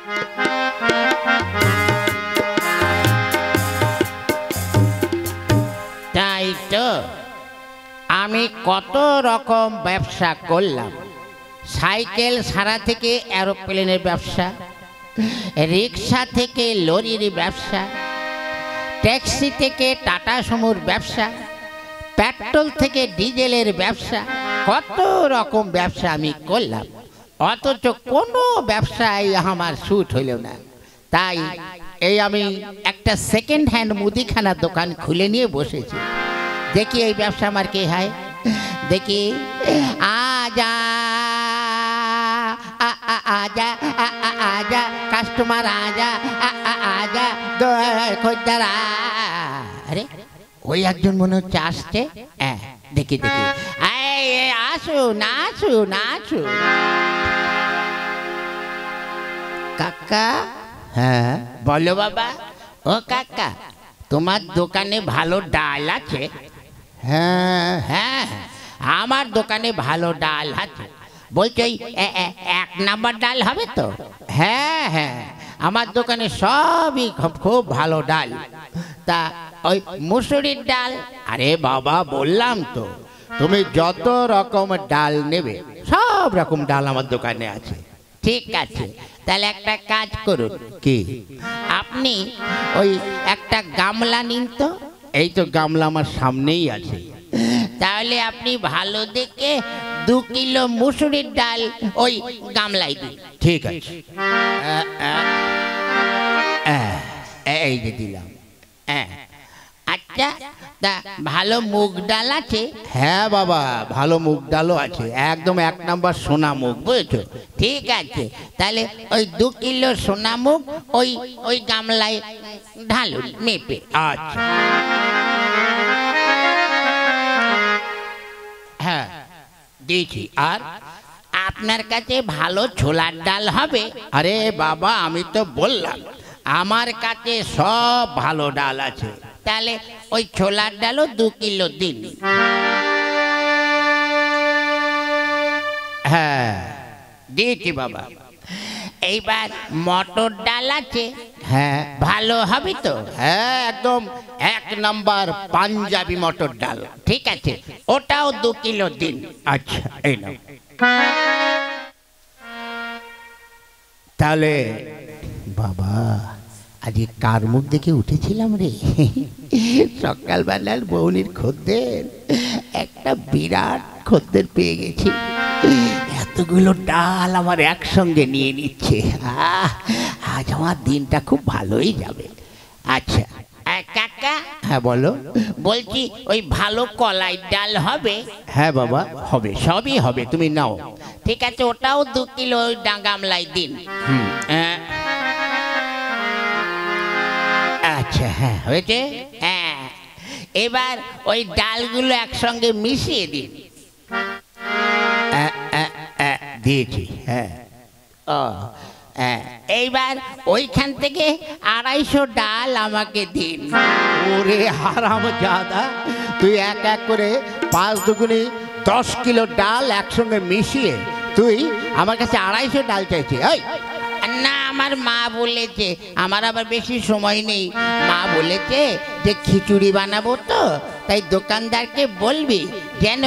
তাই তো আমি কত রকম ব্যবসা করলাম। সাইকেল সারা থেকে এরোপ্লেনের ব্যবসা, রিক্সা থেকে লরির ব্যবসা, ট্যাক্সি থেকে টাটা সুমোর ব্যবসা, পেট্রোল থেকে ডিজেলের ব্যবসা, কত রকম ব্যবসা আমি করলাম, অথচ কোনো ব্যবসায় আমার শুট হইল না। তাই এই আমি একটা সেকেন্ড হ্যান্ড মুদিখানার দোকান খুলে নিয়ে বসেছি। দেখি এই ব্যবসা আমার কে হয়, দেখি আজা আজা আজা কাস্টমার আজা আজা খদ্দার। আরে ওই একজন মনে হচ্ছে আসছে। হ্যাঁ দেখি দেখি, আসুন আসুন আসুন। কাকা? হ্যাঁ বলো বাবা। ও কাকা, তোমার দোকানে ভালো ডাল আছে? হ্যাঁ হ্যাঁ, আমার দোকানে ভালো ডাল আছে। বলছো এক নাম্বার ডাল হবে তো? হ্যাঁ হ্যাঁ, আমার দোকানে সবই খুব ভালো ডাল। তা ওই মুসুরির ডাল? আরে বাবা বললাম তো, তুমি যত রকম ডাল নেবে সব রকম ডাল আমার দোকানে আছে। ঠিক আছে, তাহলে একটা কাজ করুন। কি? আপনি ওই একটা গামলা নিন তো। এই তো গামলা আমার সামনেই আছে। তাহলে আপনি ভালো দেখে 2 কিলো মুসুরির ডাল ওই গামলায় দিন। ঠিক আছে, এই যে দিলাম। আচ্ছা, তা ভালো মুগ ডাল আছে? হ্যাঁ বাবা, ভালো মুগ ডালও আছে, একদম 1 নাম্বার সোনা মুগ, বুঝেছো? ঠিক আছে, তাহলে ওই 2 কিলো সোনা মুগ ওই ওই গামলায় ঢালুন মেপে। আচ্ছা হ্যাঁ দিয়েছি। আর আপনার কাছে ভালো ছোলার ডাল হবে? আরে বাবা আমি তো বললাম আমার কাছে সব ভালো ডাল আছে। তাহলে ওই ছোলার ডালও 2 কিলো দিন। হ্যাঁ দিয়েছি বাবা। এইবার মটর ডাল আছে? হ্যাঁ ভালো হবে তো? হ্যাঁ একদম 1 নাম্বার পাঞ্জাবি মটর ডাল। ঠিক আছে, ওটাও 2 কিলো দিন। আচ্ছা এই নাও। তাহলে বাবা আজকে কার মুখ দেখে উঠেছিলাম রে? সকালবেলার বৌনির খদ্দের, একটা বিরাট খদ্দের পেয়ে গেছি। এতগুলো ডাল আমার একসঙ্গে নিয়ে নিচ্ছে। আজ আমার দিনটা খুব ভালোই যাবে। আচ্ছা কাকা। হ্যাঁ বলো। বলছি ওই ভালো কলাই ডাল হবে? হ্যাঁ বাবা হবে, সবই হবে, তুমি নাও। ঠিক আছে, ওটাও 2 কিলো ওই গামলায় দিন। আচ্ছা হ্যাঁ হয়েছে। হ্যাঁ এবার ওই ডালগুলো একসঙ্গে মিশিয়ে দিন। দিয়েছি। হ্যাঁ ও এইবার ওইখান থেকে 250 ডাল আমাকে দিন। ওরে হারামজাদা, তুই এক এক করে 5 দুগুনি 10 কিলো ডাল একসঙ্গে মিশিয়ে তুই আমার কাছে 250 ডাল চাইছি? না, আমার মা বলেছে, আমার আবার বেশি সময় নেই। মা বলেছে যে খিচুড়ি বানাবো তো, তাই দোকানদারকে বলবি যেন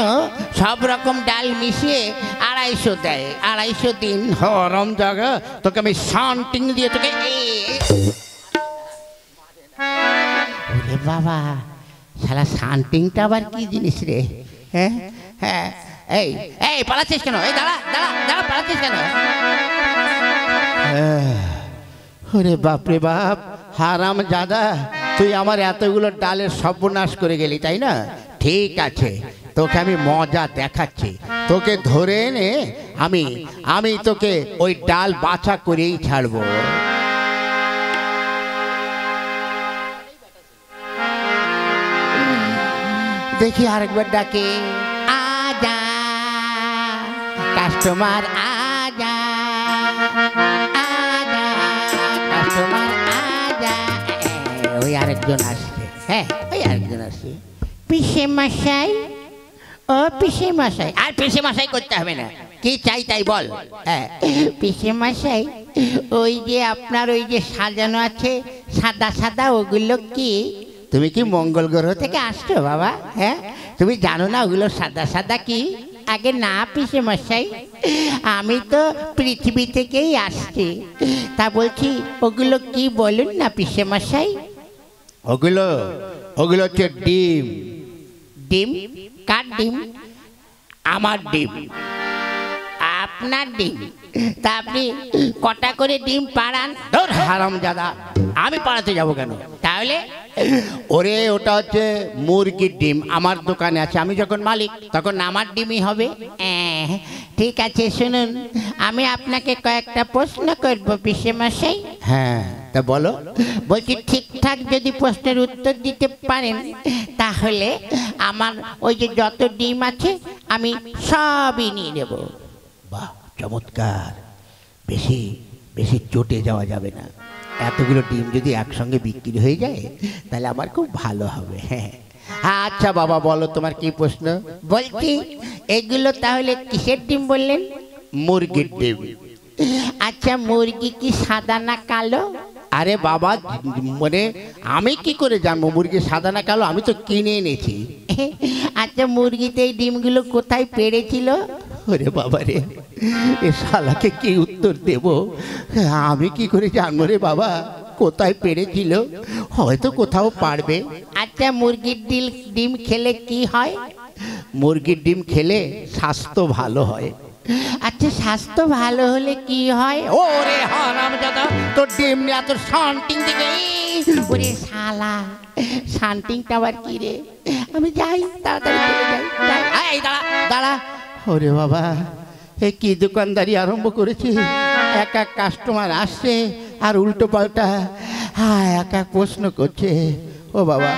সব রকম ডাল মিশিয়ে 250 দেয়। 250 দিন। হরম জায়গা, তোকে আমি শান্টিং দিয়ে তোকে। ওরে বাবা, শালা শান্টিংটা আবার কি জিনিস রে? হ্যাঁ হ্যাঁ, এই এই পালাচ্ছিস কেন? এই দাঁড়া দাঁড়া দাঁড়া, পালাচ্ছিস কেন? ওরে বাপরে বাপ, হারাম জাদা, তুই আমার এতগুলো ডালের সর্বনাশ করে গেলি, তাই না? ঠিক আছে, তোকে আমি মজা দেখাচ্ছি। তোকে ধরে এনে আমি তোকে ওই ডাল বাছা করেই ছাড়বো। দেখি আরেকবার ডাকে, আজা কাস্টমার আজা, কাস্টমার আজা। ওই আরেকজন আসছে। হ্যাঁ ওই আরেকজন আসছে। পিসে মশাই, ও পিসে মশাই। আর পিসে মশাই করতে হবে না, কি চাই তাই বল। হ্যাঁ পিসে মশাই, ওই যে আপনার ওই যে সাজানো আছে সাদা সাদা, ওগুলো কি? তুমি কি মঙ্গল গ্রহ থেকে আসছো বাবা? হ্যাঁ, তুমি জানো না ওগুলো সাদা সাদা কি? আগে না পিসে মশাই, আমি তো পৃথিবী থেকেই আসছি। তা বলছি ওগুলো কি বলুন না পিসে মশাই। ওগুলো ওগুলো হচ্ছে ডিম। ডিম? কার ডিম? আমার ডিম। আপনার ডিম? তা আপনি কটা করে ডিম পাড়ান? ধর হারামজাদা, আমি পাড়াতে যাব কেন? তাহলে ওরে ওটা হচ্ছে মুরগির ডিম, আমার দোকানে আছে, আমি যখন মালিক তখন আমার ডিমই হবে। ঠিক আছে, শুনুন আমি আপনাকে কয়েকটা প্রশ্ন করবো পিসে মশাই। হ্যাঁ, তা বলো। বলছি ঠিকঠাক যদি প্রশ্নের উত্তর দিতে পারেন তাহলে আমার ওই যে যত ডিম আছে আমি সবই নিয়ে নেব। বাহ, চমৎকার। বেশি বেশি চটে যাওয়া যাবে না। এতগুলো ডিম যদি একসঙ্গে বিক্রি হয়ে যায় তাহলে আমার খুব ভালো হবে। হ্যাঁ, আচ্ছা বাবা বলো তোমার কি প্রশ্ন? বলছি এগুলো তাহলে কিসের ডিম বললেন? মুরগির ডিম। আচ্ছা, মুরগি কি সাদা না কালো? আরে বাবা, মানে আমি কি করে জানবো মুরগি সাদা না কালো? আমি তো কিনে এনেছি। আচ্ছা, মুরগিতে এই ডিমগুলো কোথায় পেড়েছিল? ওরে বাবা রে, এ শালাকে কি উত্তর দেব? আমি কি করে জানবো রে বাবা কোথায় পেড়েছিল? হয়তো কোথাও পারবে। আচ্ছা, মুরগির ডিম খেলে কি হয়? মুরগির ডিম খেলে স্বাস্থ্য ভালো হয়। আচ্ছা, স্বাস্থ্য ভালো হলে কি হয়? ওরে হারামজাদা, তোর ডিম নিয়ে তোর শান্তিং দিকে। ওরে শালা, শান্তিংটা আবার কি রে? আমি যাই, তাড়াতাড়ি চলে যাই। এই দাঁড়া দাঁড়া। ওরে বাবা, এ কি দোকানদারি আরম্ভ করেছি! এক এক কাস্টমার আসছে আর উল্টো পাল্টা এক এক প্রশ্ন করছে। ও বাবা,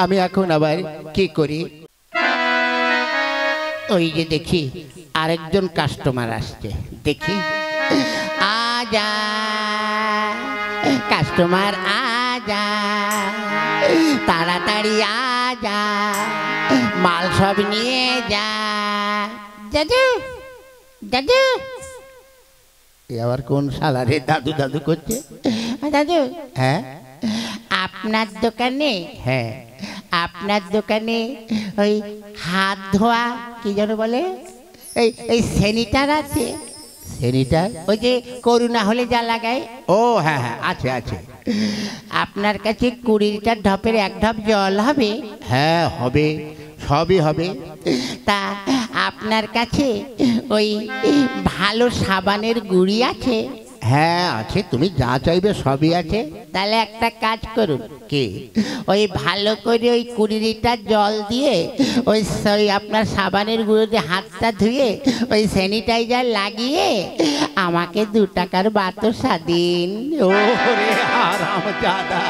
আমি এখন আবার কি করি? ওই যে দেখি আরেকজন কাস্টমার আসছে, দেখি। আজা কাস্টমার আজা, তাড়াতাড়ি আজা, মাল সব নিয়ে যা। দাদু দাদু, আবার কোন শালারে দাদু দাদু করছে? দাদু, হ্যাঁ আপনার দোকানে, হ্যাঁ আপনার দোকানে ওই হাত ধোয়া কি যেন বলে, এই স্যানিটার আছে? স্যানিটার ওই যে করোনা হলে যা লাগায়? ও হ্যাঁ হ্যাঁ, আছে আছে। আপনার কাছে 20 লিটার ঢপের 1 ঢপ জল হবে? হ্যাঁ হবে, সবই হবে। তা আপনার কাছে ওই ভালো সাবানের গুঁড়ি আছে? হ্যাঁ আছে, তুমি যা চাইবে সবই আছে। তাহলে একটা কাজ করুন। কি? ওই ভালো করে ওই 20 লিটার জল দিয়ে ওই আপনার সাবানের গুঁড়ো দিয়ে হাতটা ধুয়ে ওই স্যানিটাইজার লাগিয়ে আমাকে 2 টাকার বাতাসা দিন। ওরে হারামজাদা,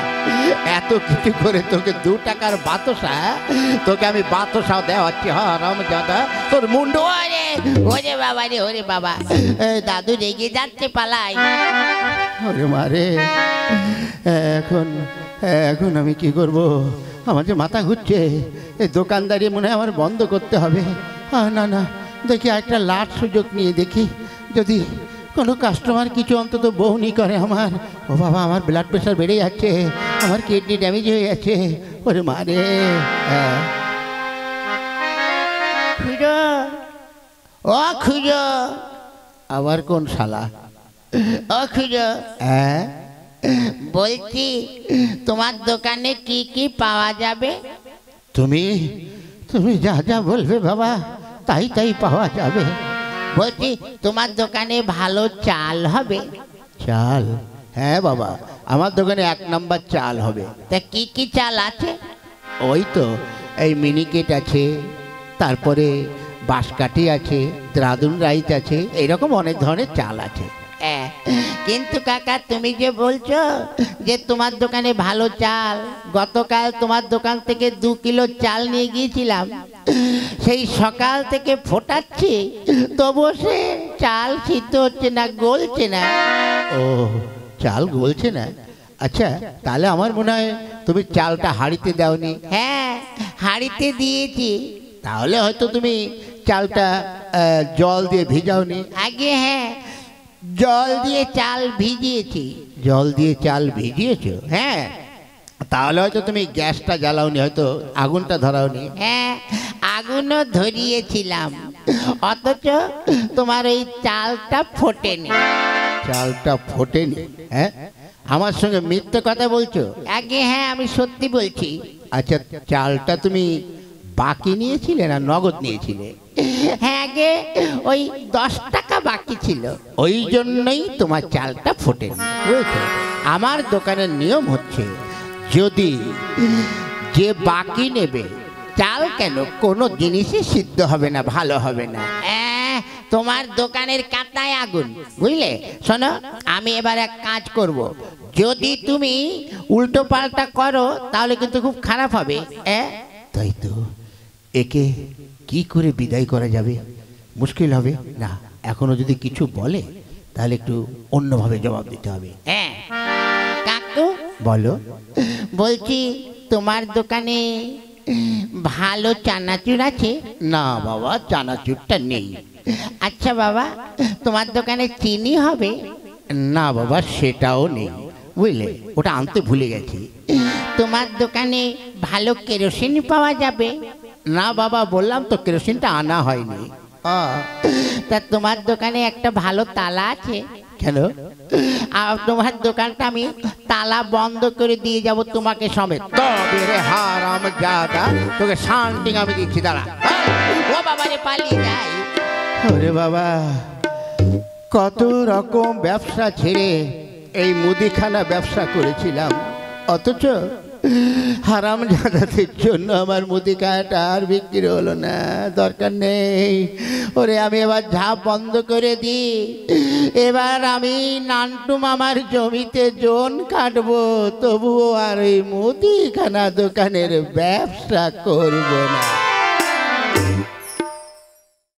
এত কিছু করে তোকে 2 টাকার বাতাসা? তোকে আমি বাতাসাও দেওয়াচ্ছি হারামজাদা, তোর মুন্ডু। ওরে বাবা রে, ওরে বাবা, দাদু রেগে যাচ্ছে, পালাই। ওরে মারে, এখন এখন আমি কি করব? আমার যে মাথা ঘুরছে। এই দোকানদারি মনে হয় আমার বন্ধ করতে হবে। না না, দেখি একটা লাট সুযোগ নিয়ে দেখি যদি কোনো কাস্টমার কিছু অন্তত বউনি করে আমার। ও বাবা, আমার ব্লাড প্রেশার বেড়ে যাচ্ছে, আমার কিডনি ড্যামেজ হয়ে যাচ্ছে। ওরে মারে। খুঁজো, ও খুঁজো। আবার কোন শালা? ও খুঁজো, হ্যাঁ বলছি তোমার দোকানে কি কি পাওয়া যাবে? তুমি তুমি যা যা বলবে বাবা তাই তাই পাওয়া যাবে। বলছি তোমার দোকানে ভালো চাল হবে? চাল? হ্যাঁ বাবা, আমার দোকানে 1 নম্বর চাল হবে। তা কি কি চাল আছে? ওই তো এই মিনিকেট আছে, তারপরে বাঁশকাঠি আছে, দ্রাদুন রাইস আছে, এইরকম অনেক ধরনের চাল আছে। কিন্তু কাকা, তুমি যে বলছো যে তোমার দোকানে ভালো চাল, গতকাল তোমার দোকান থেকে 2 কিলো চাল নিয়ে গিয়েছিলাম, সেই সকাল থেকে ফোটাচ্ছি তবুও সে চাল সিদ্ধ হচ্ছে না, গলছে না। ও, চাল গলছে না? আচ্ছা, তাহলে আমার মনে হয় তুমি চালটা হাঁড়িতে দাওনি। হ্যাঁ, হাঁড়িতে দিয়েছি। তাহলে হয়তো তুমি চালটা জল দিয়ে ভিজাওনি। আগে হ্যাঁ, জল দিয়ে চাল ভিজিয়েছি। জল দিয়ে চাল ভিজিয়েছো? হ্যাঁ। তাহলে হয়তো তুমি গ্যাসটা জ্বালাওনি, হয়তো আগুনটা ধরাওনি। হ্যাঁ, আগুনও ধরিয়েছিলাম, অথচ তোমার ওই চালটা ফোটেনি। চালটা ফোটেনি? হ্যাঁ, আমার সঙ্গে মিথ্যে কথা বলছো? আগে হ্যাঁ, আমি সত্যি বলছি। আচ্ছা, চালটা তুমি বাকি নিয়েছিলে না নগদ নিয়েছিলে? হ্যাঁ আগে ওই 10 টাকা বাকি ছিল, ওই জন্যই তোমার চালটা ফোটেনি, বুঝেছো? আমার দোকানের নিয়ম হচ্ছে, যদি যে বাকি নেবে চাল কেন কোনো জিনিসই সিদ্ধ হবে না, ভালো হবে না। তোমার দোকানের কাটায় আগুন, বুঝলে? শোনো, আমি এবার এক কাজ করব, যদি তুমি উল্টো পাল্টা করো তাহলে কিন্তু খুব খারাপ হবে। তাই তো, একে কি করে বিদায় করা যাবে? মুশকিল হবে না, এখনো যদি কিছু বলে তাহলে একটু অন্যভাবে জবাব দিতে হবে। হ্যাঁ কাকু বলো। বলছি তোমার দোকানে ভালো চানাচুর আছে? না বাবা, চানাচুরটা নেই। আচ্ছা বাবা, তোমার দোকানে চিনি হবে? না বাবা, সেটাও নেই, বুঝলে, ওটা আনতে ভুলে গেছি। তোমার দোকানে ভালো কেরোসিন পাওয়া যাবে? না বাবা, বললাম তো কেরোসিনটা আনা হয়নি। তা তোমার দোকানে একটা ভালো তালা আছে? কেন? আর তোমার দোকানটা আমি তালা বন্ধ করে দিয়ে যাব তোমাকে সমেত। তবে রে হারামজাদা, তোকে শান্তি আমি দিচ্ছি, দাঁড়া। ও বাবা রে, পালিয়ে যাই। ওরে বাবা, কত রকম ব্যবসা ছেড়ে এই মুদিখানা ব্যবসা করেছিলাম, অথচ হারামজাদাদের জন্য আমার মুদিখানাটা আর বিক্রি হলো না। দরকার নেই, ওরে আমি এবার ঝাঁপ বন্ধ করে দিই। এবার আমি নান্টু মামার জমিতে জন কাটবো, তবুও আর এই মুদিখানা দোকানের ব্যবসা করব না।